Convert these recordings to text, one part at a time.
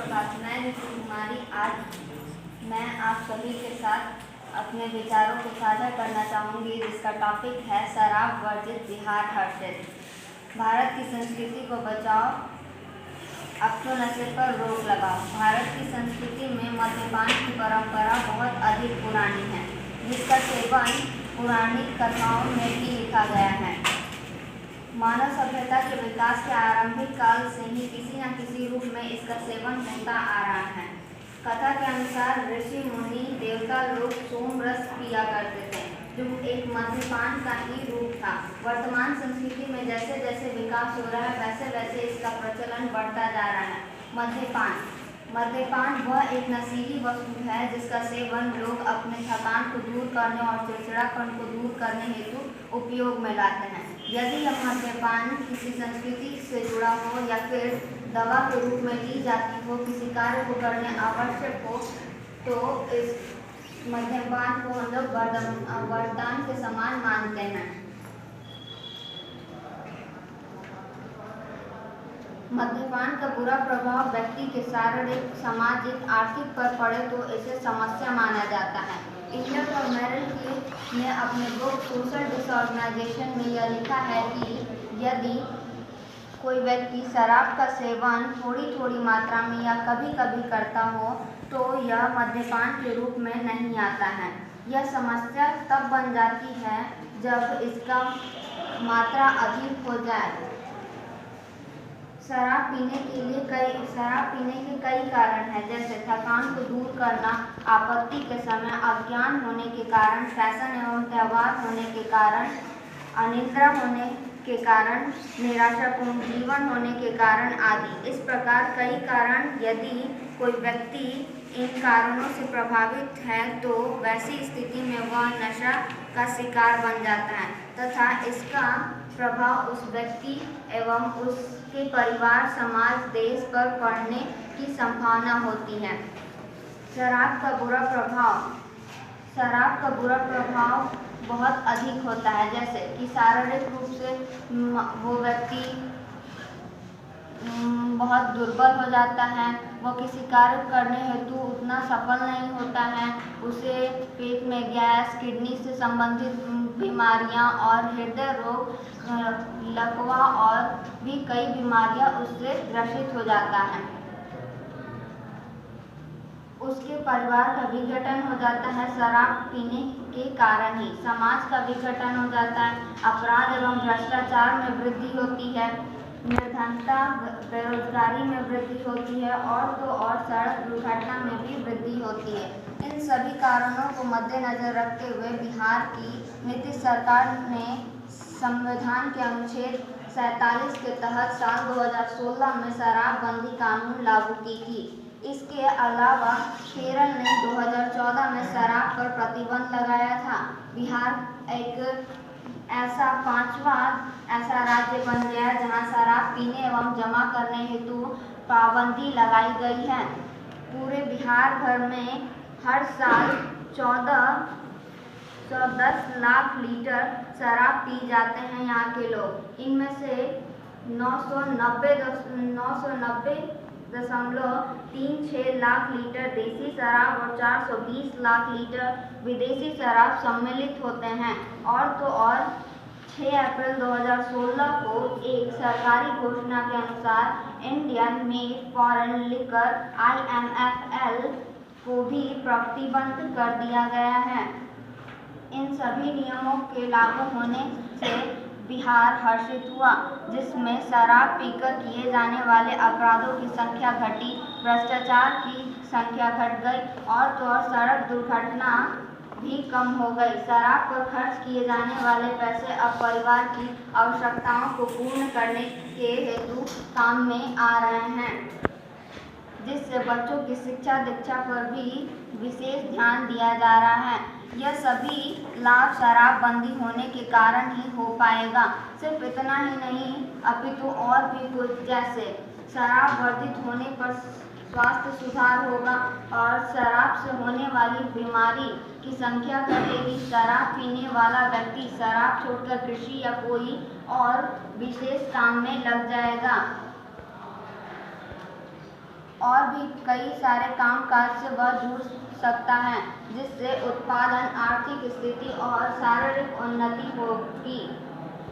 सुप्रभात। मैं ऋतु कुमारी आज मैं आप सभी के साथ अपने विचारों को साझा करना चाहूँगी, जिसका टॉपिक है शराब वर्जित बिहार हर्षित। भारत की संस्कृति को बचाओ, अब तो नशे पर रोक लगाओ। भारत की संस्कृति में मद्यपान की परंपरा बहुत अधिक पुरानी है, जिसका सेवन पौराणिक कथाओं में भी लिखा गया है। मानव सभ्यता के विकास के आरंभिक काल से ही किसी न किसी रूप में इसका सेवन होता आ रहा है। कथा के अनुसार ऋषि मुनि देवता लोग सोम रस पिया करते थे, जो एक मद्यपान का ही रूप था। वर्तमान संस्कृति में जैसे जैसे विकास हो रहा है, वैसे वैसे इसका प्रचलन बढ़ता जा रहा है। मद्यपान वह एक नशीली वस्तु है जिसका सेवन लोग अपने थकान को दूर करने और चिड़चिड़ापन को दूर करने हेतु उपयोग में लाते हैं। यदि यह मद्यपान किसी संस्कृति से जुड़ा हो या फिर दवा के रूप में ली जाती हो, किसी कार्य को करने आवश्यक हो, तो इस मद्यपान को हम लोग वरदान के समान मानते हैं। मद्यपान का बुरा प्रभाव व्यक्ति के शारीरिक, सामाजिक, आर्थिक पर पड़े तो इसे समस्या माना जाता है। इलियट और मेरिल ने अपने बुक सोशल डिसऑर्गेनाइजेशन में यह लिखा है कि यदि कोई व्यक्ति शराब का सेवन थोड़ी थोड़ी मात्रा में या कभी कभी करता हो, तो यह मद्यपान के रूप में नहीं आता है। यह समस्या तब बन जाती है जब इसका मात्रा अधिक हो जाए। शराब पीने के कई कारण हैं, जैसे थकान को दूर करना, आपत्ति के समय, अज्ञान होने के कारण, फैशन एवं त्यौहार होने के कारण, अनिद्रा होने के कारण, निराशापूर्ण जीवन होने के कारण आदि। इस प्रकार कई कारण, यदि कोई व्यक्ति इन कारणों से प्रभावित है तो वैसी स्थिति में वह नशा का शिकार बन जाता है तथा इसका प्रभाव उस व्यक्ति एवं उसके परिवार, समाज, देश पर पड़ने की संभावना होती है। शराब का बुरा प्रभाव बहुत अधिक होता है, जैसे कि शारीरिक रूप से वो व्यक्ति बहुत दुर्बल हो जाता है, वो किसी कार्य करने हेतु उतना सफल नहीं होता है, उसे पेट में गैस, किडनी से संबंधित बीमारियां और हृदय रोग, लकवा और भी कई बीमारियां उससे ग्रसित हो जाता है। उसके परिवार का विघटन हो जाता है शराब पीने के कारण ही। समाज का विघटन हो जाता है, अपराध एवं भ्रष्टाचार में वृद्धि होती है, निर्धनता, बेरोजगारी में वृद्धि होती है और तो और सड़क दुर्घटना में भी वृद्धि होती है। इन सभी कारणों को मद्देनजर रखते हुए बिहार की नीतीश सरकार ने संविधान के अनुच्छेद 47 के तहत साल 2016 में शराबबंदी कानून लागू की थी। इसके अलावा केरल ने 2014 में शराब पर प्रतिबंध लगाया था। बिहार एक पांचवा ऐसा राज्य बन गया जहां शराब पीने एवं जमा करने हेतु पाबंदी लगाई गई है। पूरे बिहार भर में हर साल 1410 लाख लीटर शराब पी जाते हैं यहाँ के लोग। इनमें से 990.36 लाख लीटर देसी शराब और 420 लाख लीटर विदेशी शराब सम्मिलित होते हैं। और तो और 6 अप्रैल 2016 को एक सरकारी घोषणा के अनुसार Indian made foreign liquor IMFL को भी प्रतिबंध कर दिया गया है। इन सभी नियमों के लागू होने से बिहार हर्षित हुआ, जिसमें शराब पीकर किए जाने वाले अपराधों की संख्या घटी, भ्रष्टाचार की संख्या घट गई और तो और सड़क दुर्घटना भी कम हो गई। शराब पर खर्च किए जाने वाले पैसे अब परिवार की आवश्यकताओं को पूर्ण करने के हेतु काम में आ रहे हैं, जिससे बच्चों की शिक्षा दीक्षा पर भी विशेष ध्यान दिया जा रहा है। यह सभी लाभ शराबबंदी होने के कारण ही हो पाएगा। सिर्फ इतना ही नहीं, अपितु और भी कुछ, जैसे शराब वर्जित होने पर स्वास्थ्य सुधार होगा और शराब से होने वाली बीमारी की संख्या घटेगी। शराब पीने वाला व्यक्ति शराब छोड़कर कृषि या कोई और विशेष काम में लग जाएगा और भी कई सारे कामकाज से वह जुड़ सकता है, जिससे उत्पादन, आर्थिक स्थिति और शारीरिक उन्नति होगी।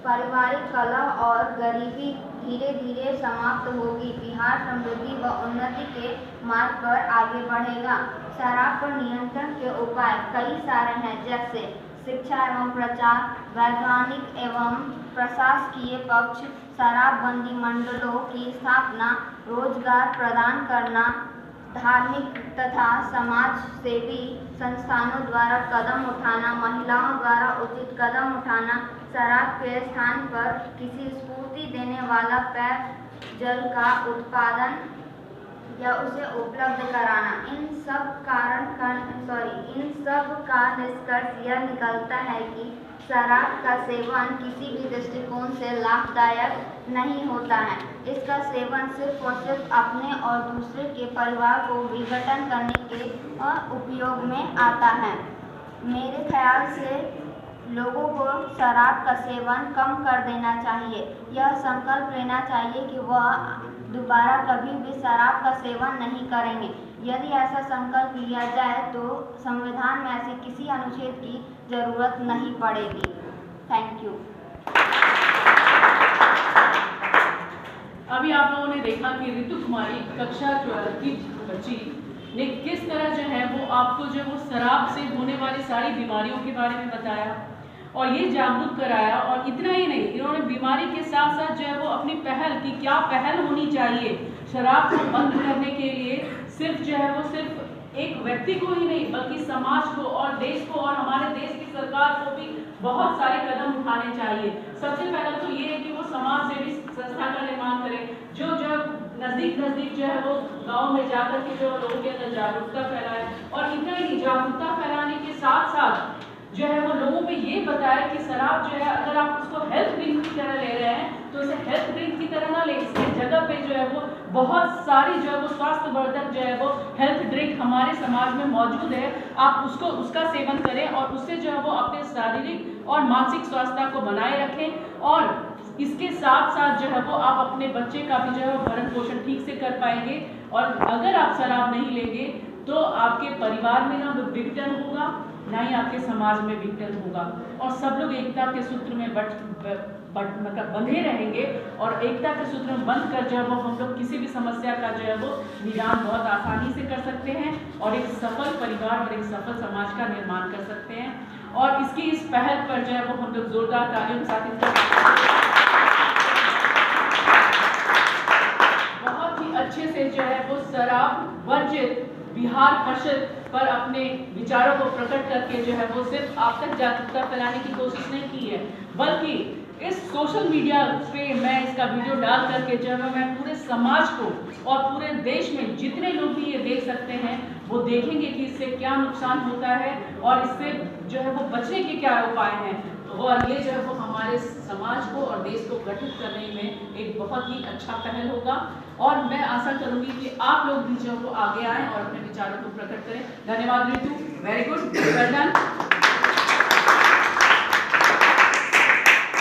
पारिवारिक कलह और गरीबी धीरे धीरे समाप्त होगी। बिहार समृद्धि व उन्नति के मार्ग पर आगे बढ़ेगा। शराब पर नियंत्रण के उपाय कई सारे हैं, जैसे शिक्षा एवं प्रचार, वैज्ञानिक एवं प्रशासकीय पक्ष, शराबबंदी मंडलों की स्थापना, रोजगार प्रदान करना, धार्मिक तथा समाज सेवी संस्थानों द्वारा कदम उठाना, महिलाओं द्वारा उचित कदम उठाना, शराब के स्थान पर किसी स्फूर्ति देने वाला पेयजल का उत्पादन या उसे उपलब्ध कराना। इन सब का निष्कर्ष यह निकलता है कि शराब का सेवन किसी भी दृष्टिकोण से लाभदायक नहीं होता है। इसका सेवन सिर्फ और सिर्फ अपने और दूसरे के परिवार को विघटन करने के उपयोग में आता है। मेरे ख्याल से लोगों को शराब का सेवन कम कर देना चाहिए। यह संकल्प लेना चाहिए कि वह दोबारा कभी भी शराब का सेवन नहीं करेंगे। यदि ऐसा संकल्प लिया जाए तो संविधान में ऐसे किसी अनुच्छेद की जरूरत नहीं पड़ेगी। Thank you. अभी आप लोगों ने देखा कि ऋतु कुमारी कक्षा 12 की बच्ची ने किस तरह जो है वो आपको जो वो शराब से होने वाली सारी बीमारियों के बारे में बताया और ये जागरूक कराया। और इतना ही नहीं, इन्होंने बीमारी के साथ साथ जो है वो अपनी पहल की क्या पहल होनी चाहिए शराब को बंद करने के लिए, सिर्फ जो है वो सिर्फ एक व्यक्ति को ही नहीं बल्कि समाज को और देश को और हमारे देश की सरकार को भी बहुत सारे कदम उठाने चाहिए। सबसे पहले तो ये है कि वो समाज सेवी संस्था का निर्माण करें, जो नजदीक जो है वो गांव में जाकर के जो लोगों के अंदर जागरूकता फैलाए। और इतना ही जागरूकता फैलाने के साथ साथ जो है वो लोगों में ये बताया कि शराब जो है अगर आप उसको हेल्थ ड्रिंक की तरह ले रहे हैं तो इसे हेल्थ ड्रिंक की तरह ना ले, इसके जगह पे जो है वो बहुत सारी जो है वो स्वास्थ्यवर्धक जो है वो हेल्थ ड्रिंक हमारे समाज में मौजूद है। आप उसका सेवन करें और उससे जो है वो अपने शारीरिक और मानसिक स्वास्थ्य को बनाए रखें। और इसके साथ साथ जो है वो आप अपने बच्चे का भी जो है वो भरण पोषण ठीक से कर पाएंगे। और अगर आप शराब नहीं लेंगे तो आपके परिवार में ना विघटन होगा, ना ही आपके समाज में विघटन होगा और सब लोग एकता के सूत्र में मतलब बंधे रहेंगे। और एकता के सूत्र में बंध कर जो है वो हम लोग किसी भी समस्या का जो है वो निदान बहुत आसानी से कर सकते हैं और एक सफल परिवार और एक सफल समाज का निर्माण कर सकते हैं। और इसकी इस पहल पर जो है वो हम लोग जोरदार तालियों के साथ बहुत ही अच्छे से जो है वो शराब वर्जित बिहार परिषद पर अपने विचारों को प्रकट करके जो है वो सिर्फ आप तक जागरूकता फैलाने की कोशिश नहीं की है, बल्कि इस सोशल मीडिया पे मैं इसका वीडियो डाल करके जो है मैं पूरे समाज को और पूरे देश में जितने लोग भी ये देख सकते हैं वो देखेंगे कि इससे क्या नुकसान होता है और इससे जो है वो बचने के क्या उपाय हैं। और ये जो है वो हमारे समाज को और देश को गठित करने में एक बहुत ही अच्छा पहल होगा। और मैं आशा करूंगी कि आप लोग भी जो है वो आगे आएं और अपने विचारों को प्रकट करें। धन्यवाद ऋतु, वेरी गुड, वेल डन।